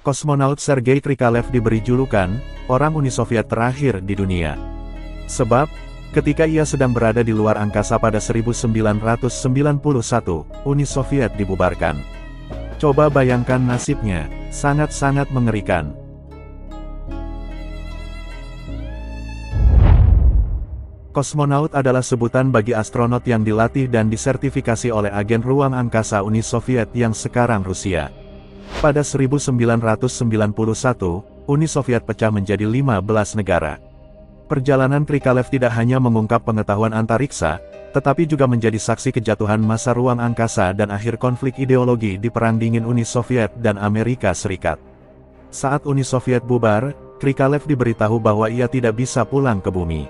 Kosmonaut Sergei Krikalev diberi julukan, orang Uni Soviet terakhir di dunia. Sebab, ketika ia sedang berada di luar angkasa pada 1991, Uni Soviet dibubarkan. Coba bayangkan nasibnya, sangat-sangat mengerikan. Kosmonaut adalah sebutan bagi astronot yang dilatih dan disertifikasi oleh agen ruang angkasa Uni Soviet yang sekarang Rusia. Pada 1991, Uni Soviet pecah menjadi 15 negara. Perjalanan Krikalev tidak hanya mengungkap pengetahuan antariksa, tetapi juga menjadi saksi kejatuhan masa ruang angkasa dan akhir konflik ideologi di Perang Dingin Uni Soviet dan Amerika Serikat. Saat Uni Soviet bubar, Krikalev diberitahu bahwa ia tidak bisa pulang ke bumi.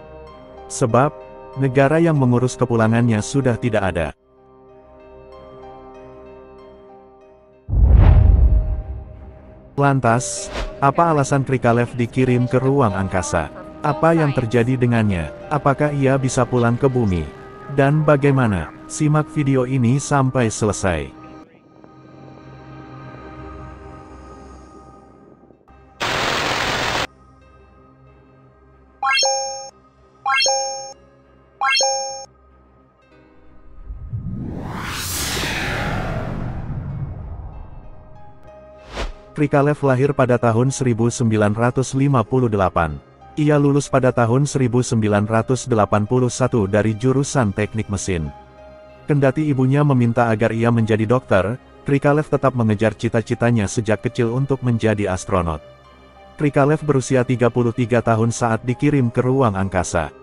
Sebab, negara yang mengurus kepulangannya sudah tidak ada. Lantas, apa alasan Krikalev dikirim ke ruang angkasa? Apa yang terjadi dengannya? Apakah ia bisa pulang ke bumi? Dan bagaimana? Simak video ini sampai selesai. Krikalev lahir pada tahun 1958. Ia lulus pada tahun 1981 dari jurusan teknik mesin. Kendati ibunya meminta agar ia menjadi dokter, Krikalev tetap mengejar cita-citanya sejak kecil untuk menjadi astronot. Krikalev berusia 33 tahun saat dikirim ke ruang angkasa.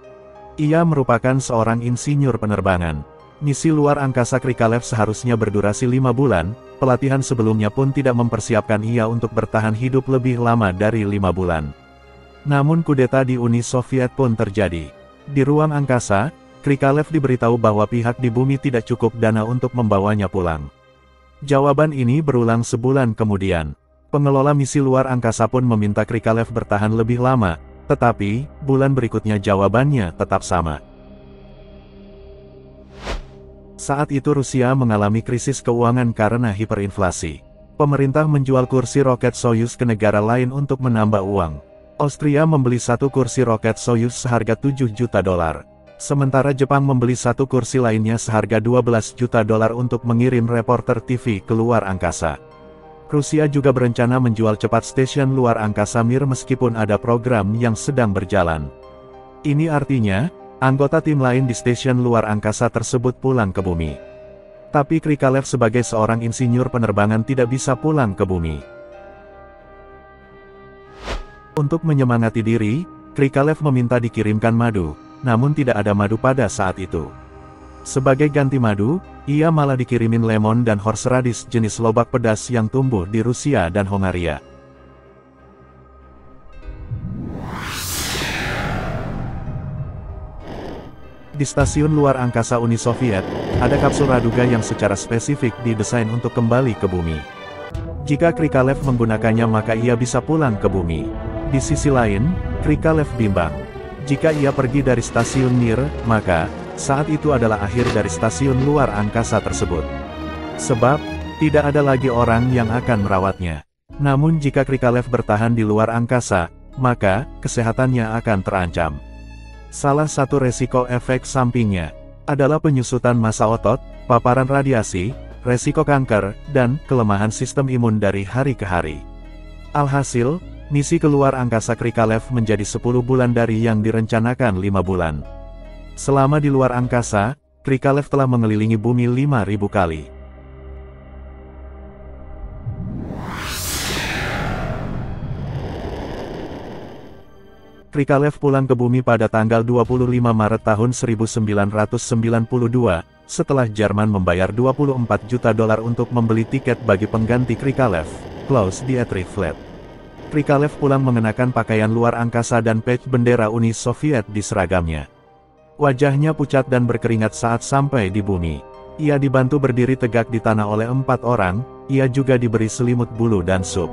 Ia merupakan seorang insinyur penerbangan. Misi luar angkasa Krikalev seharusnya berdurasi 5 bulan, pelatihan sebelumnya pun tidak mempersiapkan ia untuk bertahan hidup lebih lama dari 5 bulan. Namun kudeta di Uni Soviet pun terjadi. Di ruang angkasa, Krikalev diberitahu bahwa pihak di bumi tidak cukup dana untuk membawanya pulang. Jawaban ini berulang sebulan kemudian. Pengelola misi luar angkasa pun meminta Krikalev bertahan lebih lama, tetapi, bulan berikutnya jawabannya tetap sama. Saat itu Rusia mengalami krisis keuangan karena hiperinflasi. Pemerintah menjual kursi roket Soyuz ke negara lain untuk menambah uang. Austria membeli satu kursi roket Soyuz seharga $7 juta. Sementara Jepang membeli satu kursi lainnya seharga $12 juta untuk mengirim reporter TV ke luar angkasa. Rusia juga berencana menjual cepat stasiun luar angkasa Mir meskipun ada program yang sedang berjalan. Ini artinya, anggota tim lain di stasiun luar angkasa tersebut pulang ke bumi. Tapi Krikalev sebagai seorang insinyur penerbangan tidak bisa pulang ke bumi. Untuk menyemangati diri, Krikalev meminta dikirimkan madu, namun tidak ada madu pada saat itu. Sebagai ganti madu, ia malah dikirimin lemon dan horseradish jenis lobak pedas yang tumbuh di Rusia dan Hongaria. Di stasiun luar angkasa Uni Soviet, ada kapsul Raduga yang secara spesifik didesain untuk kembali ke bumi. Jika Krikalev menggunakannya maka ia bisa pulang ke bumi. Di sisi lain, Krikalev bimbang. Jika ia pergi dari stasiun Mir, maka, saat itu adalah akhir dari stasiun luar angkasa tersebut. Sebab, tidak ada lagi orang yang akan merawatnya. Namun jika Krikalev bertahan di luar angkasa, maka, kesehatannya akan terancam. Salah satu resiko efek sampingnya adalah penyusutan massa otot, paparan radiasi, resiko kanker, dan kelemahan sistem imun dari hari ke hari. Alhasil, misi keluar angkasa Krikalev menjadi 10 bulan dari yang direncanakan 5 bulan. Selama di luar angkasa, Krikalev telah mengelilingi bumi 5.000 kali. Krikalev pulang ke bumi pada tanggal 25 Maret tahun 1992, setelah Jerman membayar $24 juta untuk membeli tiket bagi pengganti Krikalev, Klaus-Dietrich Fleth. Krikalev pulang mengenakan pakaian luar angkasa dan patch bendera Uni Soviet di seragamnya. Wajahnya pucat dan berkeringat saat sampai di bumi. Ia dibantu berdiri tegak di tanah oleh 4 orang, ia juga diberi selimut bulu dan sup.